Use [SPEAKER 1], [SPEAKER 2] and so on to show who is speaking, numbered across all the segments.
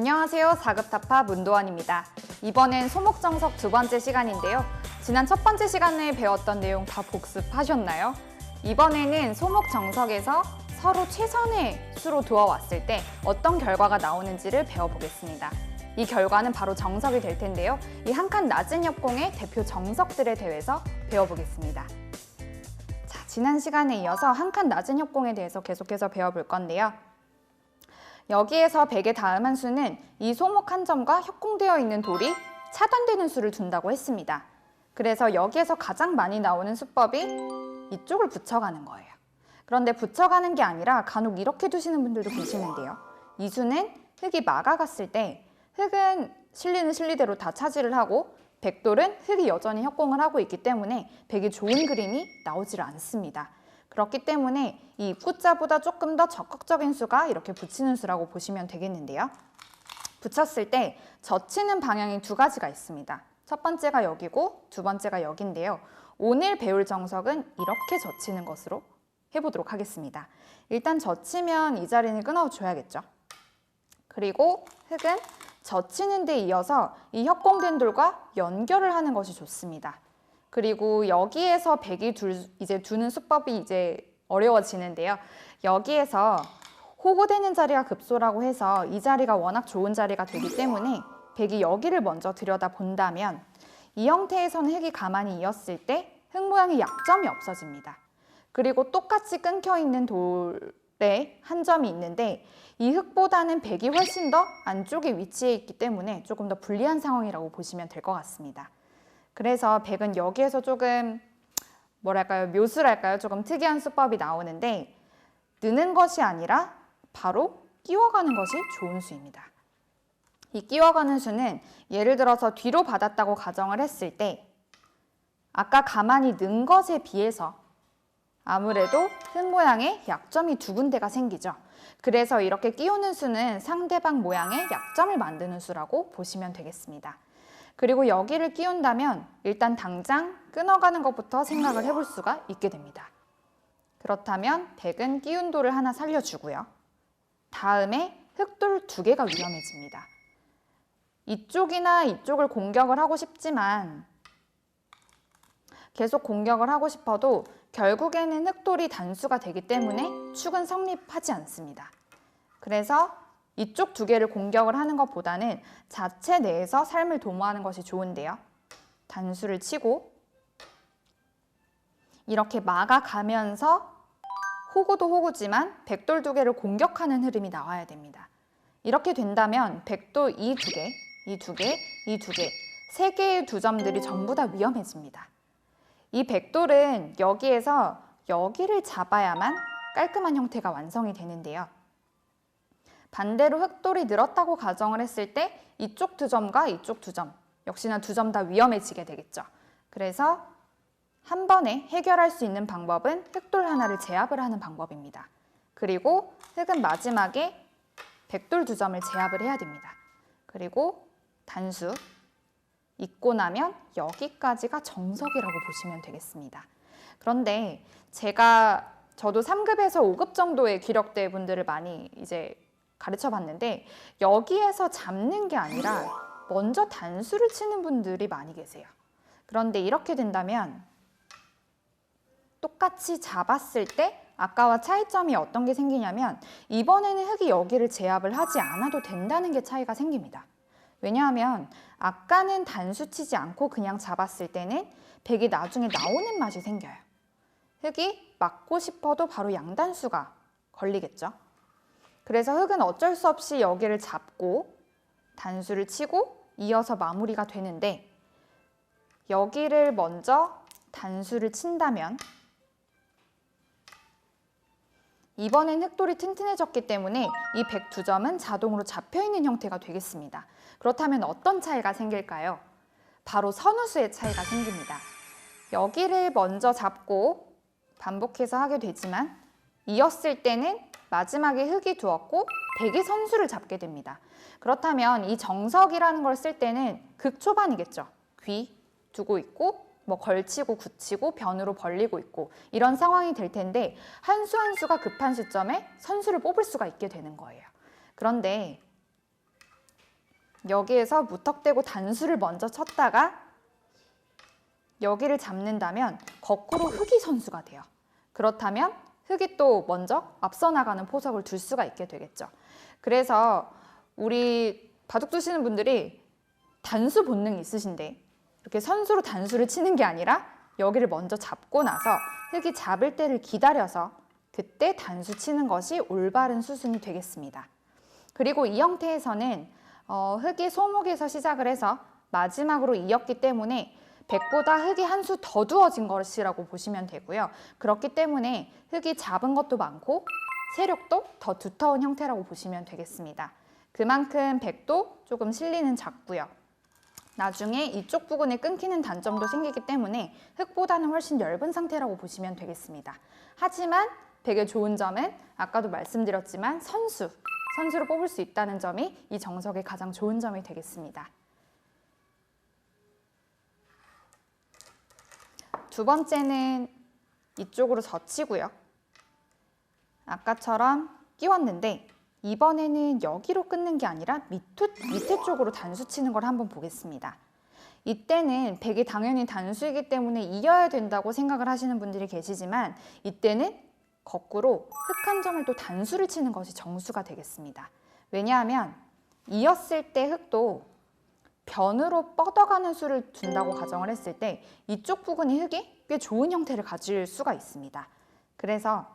[SPEAKER 1] 안녕하세요. 4급 타파 문도원입니다. 이번엔 소목정석 두 번째 시간인데요. 지난 첫 번째 시간에 배웠던 내용 다 복습하셨나요? 이번에는 소목정석에서 서로 최선의 수로 두어왔을 때 어떤 결과가 나오는지를 배워보겠습니다. 이 결과는 바로 정석이 될 텐데요. 이 한 칸 낮은 협공의 대표 정석들에 대해서 배워보겠습니다. 자, 지난 시간에 이어서 한 칸 낮은 협공에 대해서 계속해서 배워볼 건데요. 여기에서 100의 다음 한 수는 이 소목 한 점과 협공되어 있는 돌이 차단되는 수를 둔다고 했습니다. 그래서 여기에서 가장 많이 나오는 수법이 이쪽을 붙여가는 거예요. 그런데 붙여가는 게 아니라 간혹 이렇게 두시는 분들도 계시는데요. 이 수는 흙이 막아갔을 때 흙은 실리는 실리대로 다 차지를 하고 백돌은 흙이 여전히 협공을 하고 있기 때문에 100이 좋은 그림이 나오질 않습니다. 그렇기 때문에 이 입구자보다 조금 더 적극적인 수가 이렇게 붙이는 수라고 보시면 되겠는데요. 붙였을 때 젖히는 방향이 두 가지가 있습니다. 첫 번째가 여기고 두 번째가 여기인데요. 오늘 배울 정석은 이렇게 젖히는 것으로 해보도록 하겠습니다. 일단 젖히면 이 자리는 끊어줘야겠죠. 그리고 흙은 젖히는 데 이어서 이 협공된 돌과 연결을 하는 것이 좋습니다. 그리고 여기에서 100이 이제 두는 수법이 이제 어려워지는데요. 여기에서 호구되는 자리가 급소라고 해서 이 자리가 워낙 좋은 자리가 되기 때문에 100이 여기를 먼저 들여다본다면 이 형태에서는 흙이 가만히 이었을 때 흙 모양의 약점이 없어집니다. 그리고 똑같이 끊겨있는 돌에 한 점이 있는데 이 흙보다는 100이 훨씬 더 안쪽에 위치해 있기 때문에 조금 더 불리한 상황이라고 보시면 될 것 같습니다. 그래서 100은 여기에서 조금 뭐랄까요, 묘수랄까요? 조금 특이한 수법이 나오는데 느는 것이 아니라 바로 끼워가는 것이 좋은 수입니다. 이 끼워가는 수는 예를 들어서 뒤로 받았다고 가정을 했을 때 아까 가만히 는 것에 비해서 아무래도 흙 모양에 약점이 두 군데가 생기죠. 그래서 이렇게 끼우는 수는 상대방 모양의 약점을 만드는 수라고 보시면 되겠습니다. 그리고 여기를 끼운다면 일단 당장 끊어가는 것부터 생각을 해볼 수가 있게 됩니다. 그렇다면 100은 끼운 돌을 하나 살려주고요. 다음에 흙돌 두 개가 위험해집니다. 이쪽이나 이쪽을 공격을 하고 싶지만 계속 공격을 하고 싶어도 결국에는 흙돌이 단수가 되기 때문에 축은 성립하지 않습니다. 그래서 이쪽 두 개를 공격을 하는 것보다는 자체 내에서 삶을 도모하는 것이 좋은데요. 단수를 치고 이렇게 막아가면서 호구도 호구지만 백돌 두 개를 공격하는 흐름이 나와야 됩니다. 이렇게 된다면 백돌 이 두 개, 이 두 개, 이 두 개, 세 개의 두 점들이 전부 다 위험해집니다. 이 백돌은 여기에서 여기를 잡아야만 깔끔한 형태가 완성이 되는데요. 반대로 흙돌이 늘었다고 가정을 했을 때 이쪽 두 점과 이쪽 두 점, 역시나 두 점 다 위험해지게 되겠죠. 그래서 한 번에 해결할 수 있는 방법은 흙돌 하나를 제압을 하는 방법입니다. 그리고 흙은 마지막에 백돌 두 점을 제압을 해야 됩니다. 그리고 단수 잊고 나면 여기까지가 정석이라고 보시면 되겠습니다. 그런데 저도 3급에서 5급 정도의 기력대 분들을 많이 이제 가르쳐 봤는데 여기에서 잡는 게 아니라 먼저 단수를 치는 분들이 많이 계세요. 그런데 이렇게 된다면 똑같이 잡았을 때 아까와 차이점이 어떤 게 생기냐면 이번에는 흙이 여기를 제압을 하지 않아도 된다는 게 차이가 생깁니다. 왜냐하면 아까는 단수 치지 않고 그냥 잡았을 때는 100이 나중에 나오는 맛이 생겨요. 흙이 막고 싶어도 바로 양단수가 걸리겠죠. 그래서 흙은 어쩔 수 없이 여기를 잡고 단수를 치고 이어서 마무리가 되는데 여기를 먼저 단수를 친다면 이번엔 흙돌이 튼튼해졌기 때문에 이 102점은 자동으로 잡혀있는 형태가 되겠습니다. 그렇다면 어떤 차이가 생길까요? 바로 선우수의 차이가 생깁니다. 여기를 먼저 잡고 반복해서 하게 되지만 이었을 때는 마지막에 흙이 두었고 100이 선수를 잡게 됩니다. 그렇다면 이 정석이라는 걸 쓸 때는 극초반이겠죠. 귀 두고 있고 뭐 걸치고 굳히고 변으로 벌리고 있고 이런 상황이 될 텐데 한 수 한 수가 급한 시점에 선수를 뽑을 수가 있게 되는 거예요. 그런데 여기에서 무턱대고 단수를 먼저 쳤다가 여기를 잡는다면 거꾸로 흙이 선수가 돼요. 그렇다면 흙이 또 먼저 앞서 나가는 포석을 둘 수가 있게 되겠죠. 그래서 우리 바둑 두시는 분들이 단수 본능이 있으신데 이렇게 선수로 단수를 치는 게 아니라 여기를 먼저 잡고 나서 흙이 잡을 때를 기다려서 그때 단수 치는 것이 올바른 수순이 되겠습니다. 그리고 이 형태에서는 흙이 소목에서 시작을 해서 마지막으로 이었기 때문에 백보다 흙이 한 수 더 두어진 것이라고 보시면 되고요. 그렇기 때문에 흙이 잡은 것도 많고 세력도 더 두터운 형태라고 보시면 되겠습니다. 그만큼 백도 조금 실리는 작고요. 나중에 이쪽 부분에 끊기는 단점도 생기기 때문에 흙보다는 훨씬 엷은 상태라고 보시면 되겠습니다. 하지만 백의 좋은 점은 아까도 말씀드렸지만 선수로 뽑을 수 있다는 점이 이 정석의 가장 좋은 점이 되겠습니다. 두 번째는 이쪽으로 젖히고요. 아까처럼 끼웠는데 이번에는 여기로 끊는 게 아니라 밑에 쪽으로 단수 치는 걸 한번 보겠습니다. 이때는 백이 당연히 단수이기 때문에 이어야 된다고 생각을 하시는 분들이 계시지만 이때는 거꾸로 흙 한 점을 또 단수를 치는 것이 정수가 되겠습니다. 왜냐하면 이었을 때 흙도 변으로 뻗어가는 수를 둔다고 가정을 했을 때 이쪽 부분이 흙이 꽤 좋은 형태를 가질 수가 있습니다. 그래서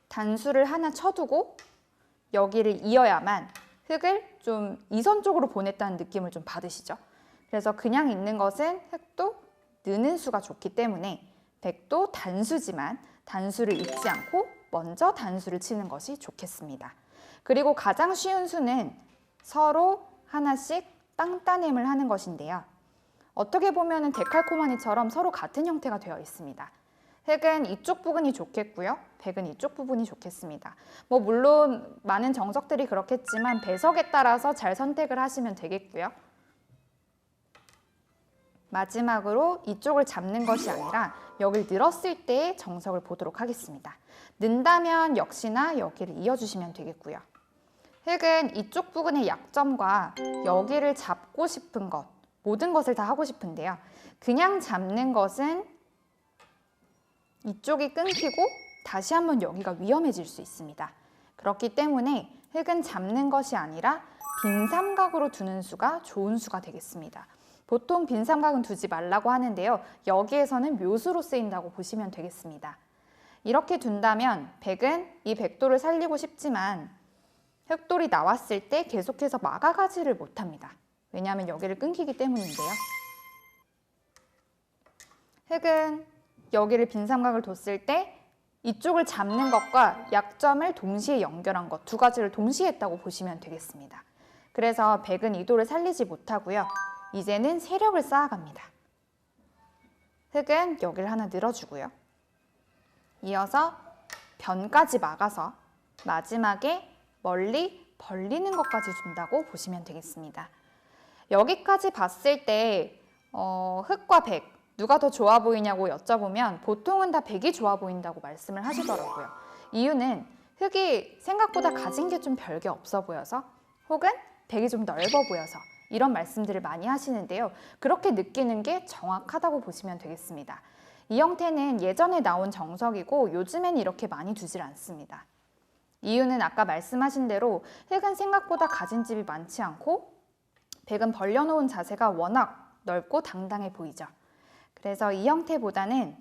[SPEAKER 1] 단수를 하나 쳐두고 여기를 이어야만 흙을 좀 이선 쪽으로 보냈다는 느낌을 좀 받으시죠. 그래서 그냥 있는 것은 흙도 느는 수가 좋기 때문에 백도 단수지만 단수를 잊지 않고 먼저 단수를 치는 것이 좋겠습니다. 그리고 가장 쉬운 수는 서로 하나씩 땅 따냄을 하는 것인데요. 어떻게 보면 데칼코마니처럼 서로 같은 형태가 되어 있습니다. 흙은 이쪽 부분이 좋겠고요. 백은 이쪽 부분이 좋겠습니다. 물론 많은 정석들이 그렇겠지만 배석에 따라서 잘 선택을 하시면 되겠고요. 마지막으로 이쪽을 잡는 것이 아니라 여기를 늘었을 때의 정석을 보도록 하겠습니다. 는다면 역시나 여기를 이어주시면 되겠고요. 흙은 이쪽 부분의 약점과 여기를 잡고 싶은 것, 모든 것을 다 하고 싶은데요. 그냥 잡는 것은 이쪽이 끊기고 다시 한번 여기가 위험해질 수 있습니다. 그렇기 때문에 흙은 잡는 것이 아니라 빈 삼각으로 두는 수가 좋은 수가 되겠습니다. 보통 빈 삼각은 두지 말라고 하는데요. 여기에서는 묘수로 쓰인다고 보시면 되겠습니다. 이렇게 둔다면 백은 이 백도를 살리고 싶지만 흙돌이 나왔을 때 계속해서 막아가지를 못합니다. 왜냐하면 여기를 끊기기 때문인데요. 흙은 여기를 빈 삼각을 뒀을 때 이쪽을 잡는 것과 약점을 동시에 연결한 것, 두 가지를 동시에 했다고 보시면 되겠습니다. 그래서 백은 이 돌을 살리지 못하고요. 이제는 세력을 쌓아갑니다. 흙은 여기를 하나 늘어주고요. 이어서 변까지 막아서 마지막에 멀리 벌리는 것까지 준다고 보시면 되겠습니다. 여기까지 봤을 때 흙과 백 누가 더 좋아 보이냐고 여쭤보면 보통은 다 백이 좋아 보인다고 말씀을 하시더라고요. 이유는 흙이 생각보다 가진 게 좀 별게 없어 보여서 혹은 백이 좀 넓어 보여서 이런 말씀들을 많이 하시는데요. 그렇게 느끼는 게 정확하다고 보시면 되겠습니다. 이 형태는 예전에 나온 정석이고 요즘엔 이렇게 많이 두질 않습니다. 이유는 아까 말씀하신 대로 흙은 생각보다 가진 집이 많지 않고 백은 벌려놓은 자세가 워낙 넓고 당당해 보이죠. 그래서 이 형태보다는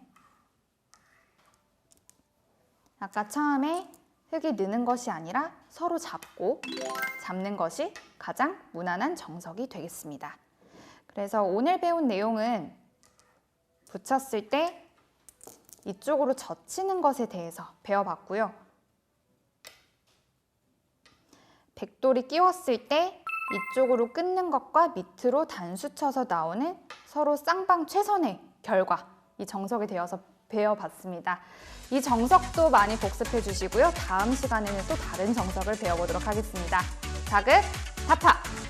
[SPEAKER 1] 아까 처음에 흙이 느는 것이 아니라 서로 잡는 것이 가장 무난한 정석이 되겠습니다. 그래서 오늘 배운 내용은 붙였을 때 이쪽으로 젖히는 것에 대해서 배워봤고요. 백돌이 끼웠을 때 이쪽으로 끊는 것과 밑으로 단수 쳐서 나오는 서로 쌍방 최선의 결과, 이 정석에 대해서 배워봤습니다. 이 정석도 많이 복습해 주시고요. 다음 시간에는 또 다른 정석을 배워보도록 하겠습니다. 자극, 타파!